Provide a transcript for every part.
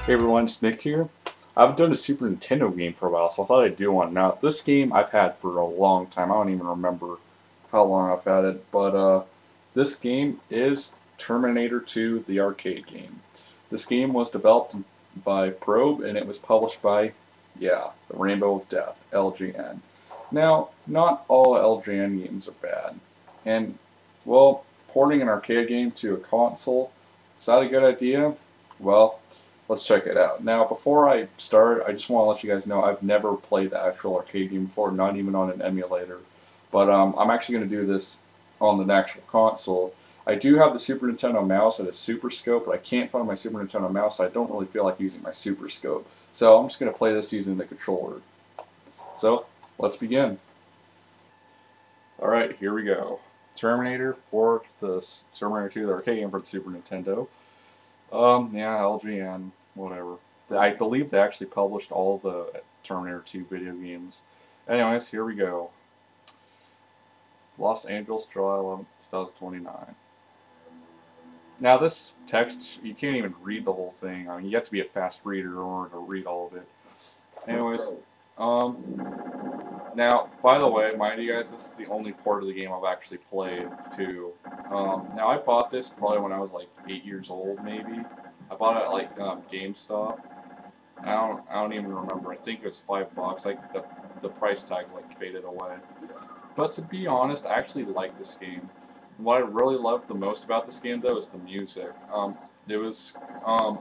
Hey everyone, it's Nick here. I haven't done a Super Nintendo game for a while, so I thought I'd do one. Now, this game I've had for a long time. I don't even remember how long I've had it, but this game is Terminator 2, the arcade game. This game was developed by Probe, and it was published by, yeah, the Rainbow of Death, LGN. Now, not all LGN games are bad, and, well, porting an arcade game to a console, is that a good idea? Well, let's check it out. Now, before I start, I just want to let you guys know I've never played the actual arcade game before, not even on an emulator. But I'm actually going to do this on the actual console. I do have the Super Nintendo mouse and a Super Scope, but I can't find my Super Nintendo mouse, so I don't really feel like using my Super Scope. So I'm just going to play this using the controller. So, let's begin. Alright, here we go. Terminator for the Terminator 2, the arcade game for the Super Nintendo. Yeah, LGN, whatever. I believe they actually published all the Terminator 2 video games. Anyways, here we go. Los Angeles, July 11th, 2029. Now this text, you can't even read the whole thing. I mean, you have to be a fast reader in order to read all of it. Anyways, now, by the way, mind you guys, this is the only part of the game I've actually played too. Now I bought this probably when I was like 8 years old, maybe. I bought it at like GameStop. I don't even remember. I think it was $5. Like the price tag's like faded away. But to be honest, I actually like this game. What I really love the most about this game though is the music. It was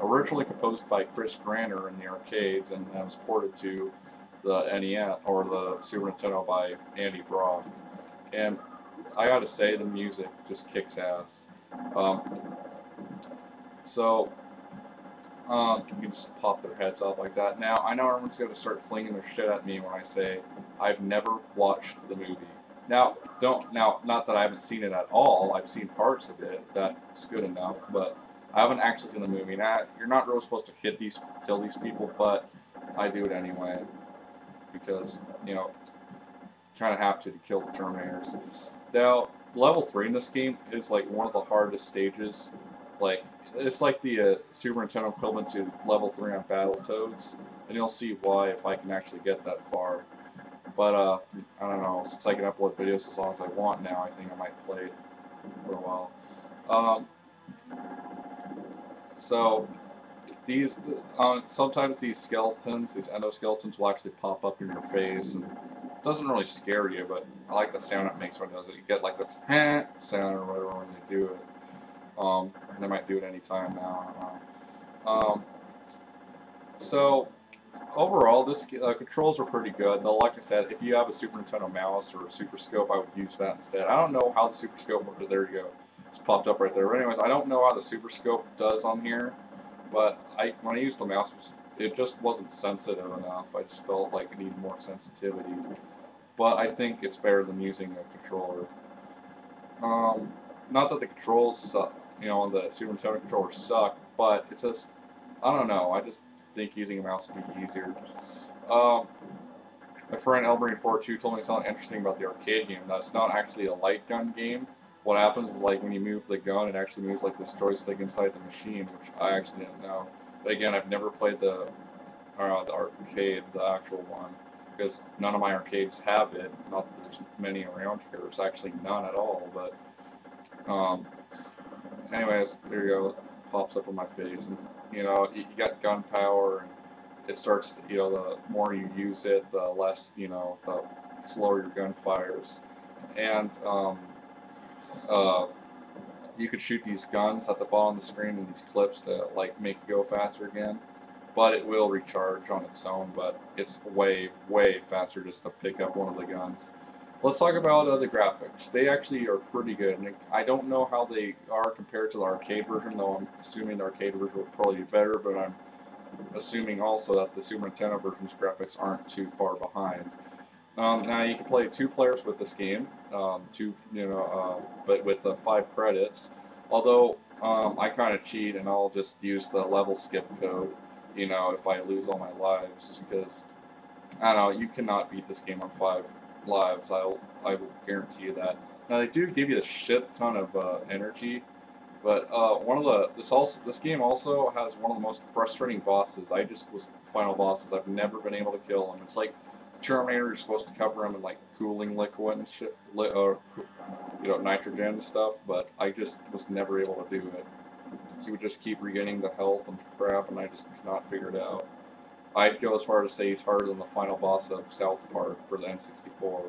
originally composed by Chris Granner in the arcades, and then it was ported to the NES or the Super Nintendo by Andy Brock. And I gotta say, the music just kicks ass. Um, so you can just pop their heads off like that. Now I know everyone's gonna start flinging their shit at me when I say I've never watched the movie. Now, not that I haven't seen it at all. I've seen parts of it. If that's good enough, but I haven't actually seen the movie. Now, you're not really supposed to kill these people, but I do it anyway because kind of have to kill the Terminators. Now, level 3 in this game is like one of the hardest stages. Like, it's like the Super Nintendo equivalent to level 3 on Battletoads, and you'll see why if I can actually get that far. But, I don't know, since I can upload videos as long as I want now, I think I might play it for a while. Um, so, these, sometimes these skeletons, these endoskeletons will actually pop up in your face, and it doesn't really scare you, but I like the sound it makes when it does it. You get like this sound or whatever when you do it. And they might do it anytime now, I don't know. So, overall, this controls are pretty good. Though, like I said, if you have a Super Nintendo mouse or a Super Scope, I would use that instead. I don't know how the Super Scope works. There you go. It's popped up right there. But anyways, I don't know how the Super Scope does on here, but when I used the mouse, it just wasn't sensitive enough. I just felt like it needed more sensitivity. But I think it's better than using a controller. Not that the controls suck, the Super Nintendo controllers suck, but it's just, I don't know. I just think using a mouse would be easier. Um, my friend Elbrain42 told me something interesting about the arcade game. That it's not actually a light gun game. What happens is like when you move the gun, it actually moves like this joystick inside the machine, which I actually didn't know. But again, I've never played the arcade, the actual one, because none of my arcades have it. Not that there's many around here. There's actually none at all. But um, anyways, there you go. It pops up on my face, and you got gun power, and it starts. The more you use it, the less. The slower your gun fires, and uh, you could shoot these guns at the bottom of the screen and these clips to like make it go faster again. But it will recharge on its own. But it's way, way faster just to pick up one of the guns. Let's talk about the graphics. They actually are pretty good. And I don't know how they are compared to the arcade version, though I'm assuming the arcade version would probably be better, but I'm assuming also that the Super Nintendo version's graphics aren't too far behind. Now you can play 2 players with this game, but with 5 credits. Although I kind of cheat and I'll just use the level skip code, if I lose all my lives, because I don't know, you cannot beat this game on 5 lives. I will guarantee you that. Now they do give you a shit ton of energy, But this game also has one of the most frustrating bosses. Final bosses. I've never been able to kill him. It's like Terminator. You're supposed to cover him in like cooling liquid and shit, or nitrogen and stuff. But I just was never able to do it. He would just keep regaining the health and crap, and I just could not figure it out. I'd go as far to say he's harder than the final boss of South Park for the N64.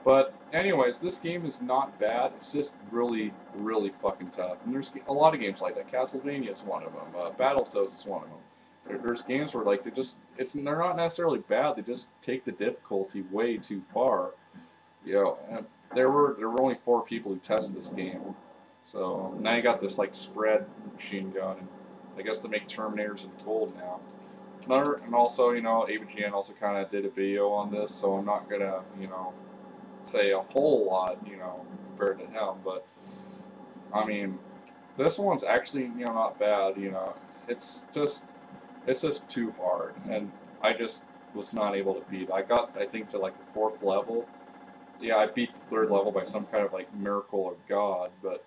But anyways, this game is not bad. It's just really, really fucking tough. And there's a lot of games like that. Castlevania is one of them. Battletoads is one of them. There's games where like they're not necessarily bad. They just take the difficulty way too far. And there were only 4 people who tested this game. So now you got this like spread machine gun, and I guess they make Terminators and Told now. And also, ABGN also kind of did a video on this, so I'm not gonna, say a whole lot, compared to him. But I mean, this one's actually, not bad. It's just too hard, and I just was not able to beat. I got, I think, to like the 4th level. Yeah, I beat the 3rd level by some kind of like miracle of God, but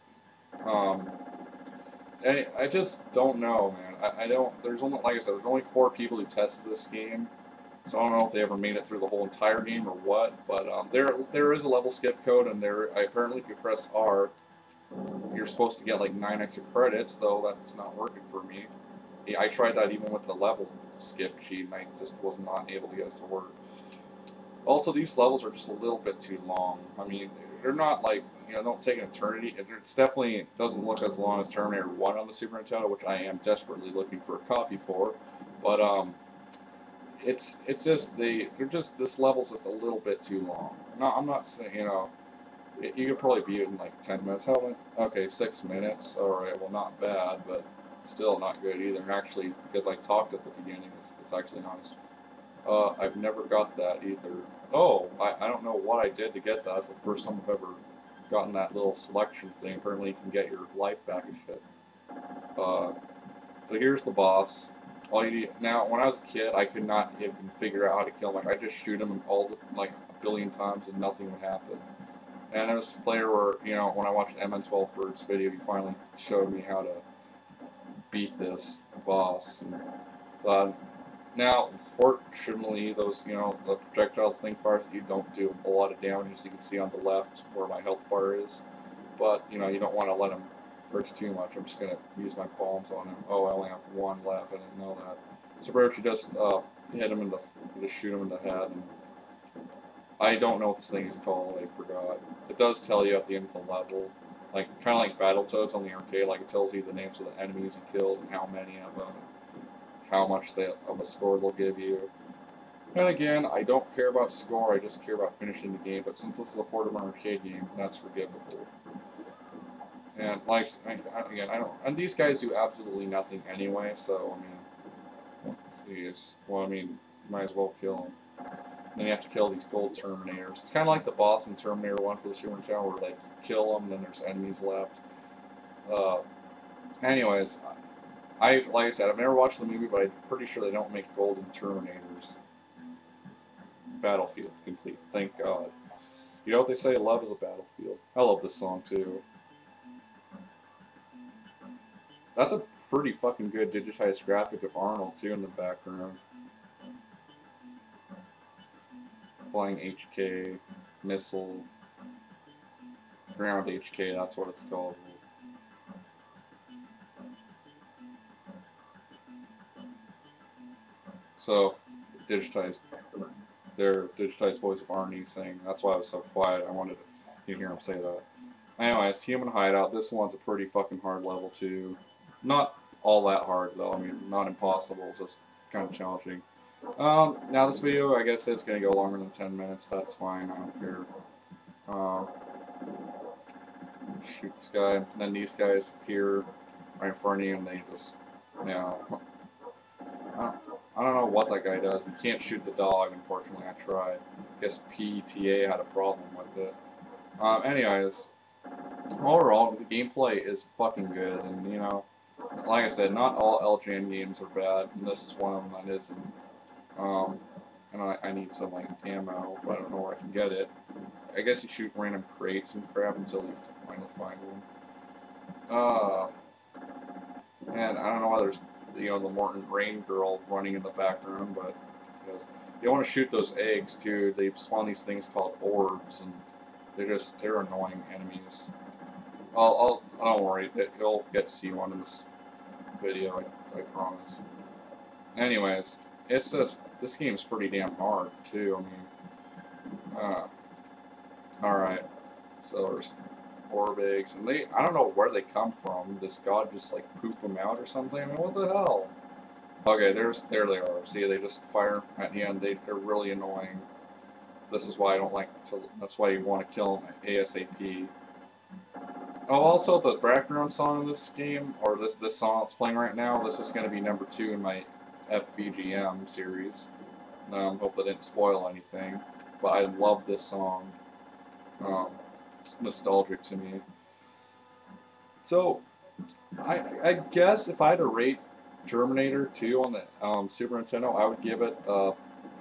I just don't know, man. I don't. There's only, like I said, there's only 4 people who tested this game. So I don't know if they ever made it through the whole entire game or what, but there is a level skip code, and apparently if you press R, you're supposed to get like 9 extra credits, though that's not working for me. Yeah, I tried that even with the level skip cheat, and I just was not able to get it to work. Also, these levels are just a little bit too long. I mean, they're not like, don't take an eternity. It's definitely doesn't look as long as Terminator 1 on the Super Nintendo, which I am desperately looking for a copy for, but it's just this level's just a little bit too long. No, I'm not saying, you could probably beat it in like 10 minutes. How long? Okay, 6 minutes. All right, well, not bad, but still not good either. And actually, because I talked at the beginning, it's actually not as. I've never got that either. Oh, I don't know what I did to get that. It's the first time I've ever gotten that little selection thing. Apparently, you can get your life back and shit. So here's the boss. Now, when I was a kid, I could not even figure out how to kill him. Like, I just shoot him like a billion times and nothing would happen. And there was a player where, when I watched MN12 Bird's video, he finally showed me how to beat this boss. And, now, fortunately, those, the projectiles think fires you don't do a lot of damage, as you can see on the left where my health bar is. But, you don't want to let him hurt you too much. I'm just going to use my palms on him. Oh, I only have 1 left. I didn't know that. So, pretty much just hit him just shoot him in the head. And I don't know what this thing is called. I forgot. It does tell you at the end of the level. Like, kind of like Battletoads on the arcade. Like, it tells you the names of the enemies you killed and how many of them. How much of a score they'll give you. And again, I don't care about score, I just care about finishing the game, but since this is a portable arcade game, that's forgivable. And like, again, and these guys do absolutely nothing anyway, so, I mean, you might as well kill them. Then you have to kill these gold Terminators. It's kind of like the boss in Terminator 1 for the Super Nintendo, where, like, you kill them, then there's enemies left. Anyways, like I said, I've never watched the movie, but I'm pretty sure they don't make golden Terminators. Battlefield complete. Thank God. You know what they say? Love is a battlefield. I love this song too. That's a pretty fucking good digitized graphic of Arnold too in the background. Flying HK, missile, ground HK. That's what it's called. So, their digitized voice of Arnie saying, that's why I was so quiet, I wanted to hear him say that. Anyways, Human Hideout, this one's a pretty fucking hard level too. Not all that hard though, I mean, not impossible, just kind of challenging. Now this video, I guess it's going to go longer than 10 minutes, that's fine, I don't care. Shoot this guy, and then these guys appear right in front of you, and they just, I don't know what that guy does. You can't shoot the dog, unfortunately. I tried. I guess PTA had a problem with it. Anyways, overall, the gameplay is fucking good, and like I said, not all LJN games are bad, and this is one of them that isn't. And I need some like ammo, but I don't know where I can get it. I guess you shoot random crates and crap until you finally find one. Uh, and I don't know why there's, the Morton Rain girl running in the background, but because you want to shoot those eggs too. They spawn these things called orbs, and they're annoying enemies. Don't worry, you'll get to see one in this video, I promise. Anyways, it's just, this game's pretty damn hard too. Alright, so there's orb eggs, and I don't know where they come from. Does God just like poop them out or something? I mean, what the hell? Okay, there they are. See, they just fire at the end. They're really annoying. This is why I don't like to. That's why you want to kill them ASAP. Oh, also the background song in this game, or this song that's playing right now, this is going to be number 2 in my FVGM series. Hope I didn't spoil anything, but I love this song. It's nostalgic to me. So, I guess if I had to rate Germinator 2 on the Super Nintendo, I would give it a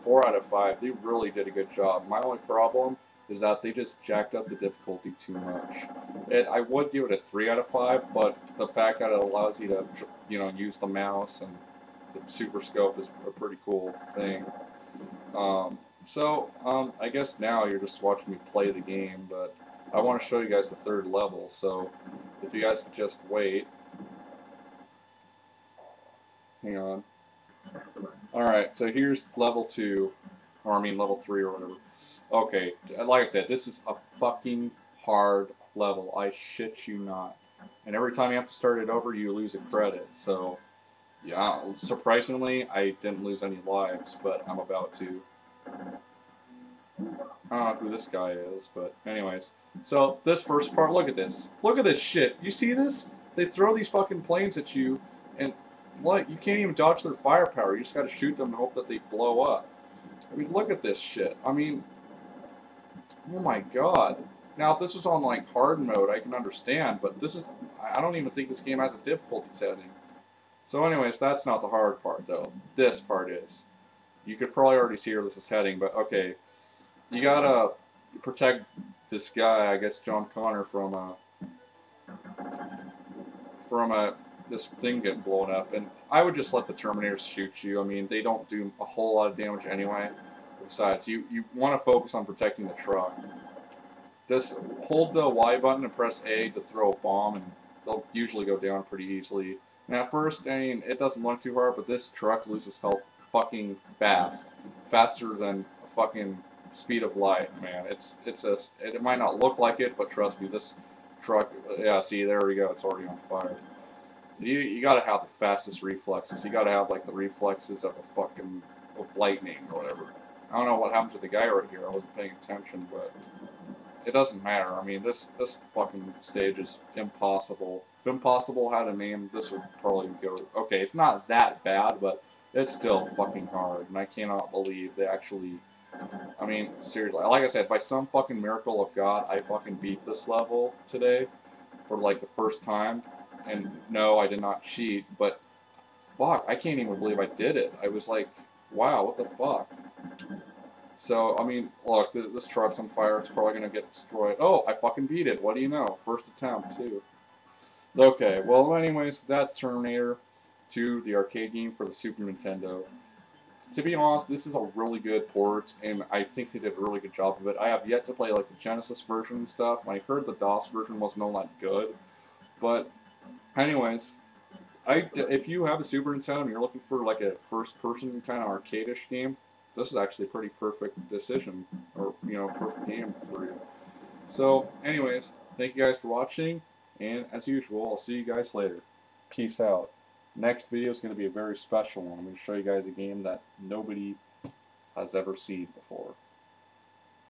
4 out of 5. They really did a good job. My only problem is that they just jacked up the difficulty too much. I would give it a 3 out of 5, but the fact that it allows you to, use the mouse and the Super Scope is a pretty cool thing. I guess now you're just watching me play the game, but I want to show you guys the 3rd level, so if you guys could just wait. Hang on. Alright, so here's level 2, or I mean level 3 or whatever. Okay, like I said, this is a fucking hard level, I shit you not. And every time you have to start it over, you lose a credit, so yeah, surprisingly, I didn't lose any lives, but I'm about to. I don't know who this guy is, but anyways. So, this first part, look at this. Look at this shit. You see this? They throw these fucking planes at you, and what? You can't even dodge their firepower. You just gotta shoot them and hope that they blow up. I mean, look at this shit. I mean, oh my god. Now, if this was on, like, hard mode, I can understand, but this is... I don't even think this game has a difficulty setting. So anyways, that's not the hard part, though. This part is. You could probably already see where this is heading, but okay. You gotta protect this guy, I guess John Connor, from this thing getting blown up. And I would just let the Terminators shoot you. I mean, they don't do a whole lot of damage anyway. Besides, you want to focus on protecting the truck. Just hold the Y button and press A to throw a bomb, and they'll usually go down pretty easily. And at first, I mean, it doesn't look too hard, but this truck loses health fucking fast. Faster than a fucking speed of light, man. It might not look like it, but trust me, this truck, yeah, see, there we go, it's already on fire. You gotta have the fastest reflexes. You gotta have, like, the reflexes of lightning or whatever. I don't know what happened to the guy right here. I wasn't paying attention, but it doesn't matter. I mean, this fucking stage is impossible. If Impossible had a name, this would probably go... Okay, it's not that bad, but it's still fucking hard, and I cannot believe they actually... I mean, seriously, like I said, by some fucking miracle of God, I fucking beat this level today for, like, the first time. And no, I did not cheat, but fuck, I can't even believe I did it. I was like, wow, what the fuck? So, I mean, look, this truck's on fire. It's probably going to get destroyed. Oh, I fucking beat it. What do you know? First attempt, too. Okay, well, anyways, that's Terminator 2, the arcade game for the Super Nintendo. To be honest, this is a really good port, and I think they did a really good job of it. I have yet to play, like, the Genesis version and stuff, and I heard the DOS version wasn't all that good. But, anyways, if you have a Super Nintendo and you're looking for, like, a first-person kind of arcade-ish game, this is actually a pretty perfect decision, or, perfect game for you. So, anyways, thank you guys for watching, and as usual, I'll see you guys later. Peace out. Next video is going to be a very special one. I'm going to show you guys a game that nobody has ever seen before.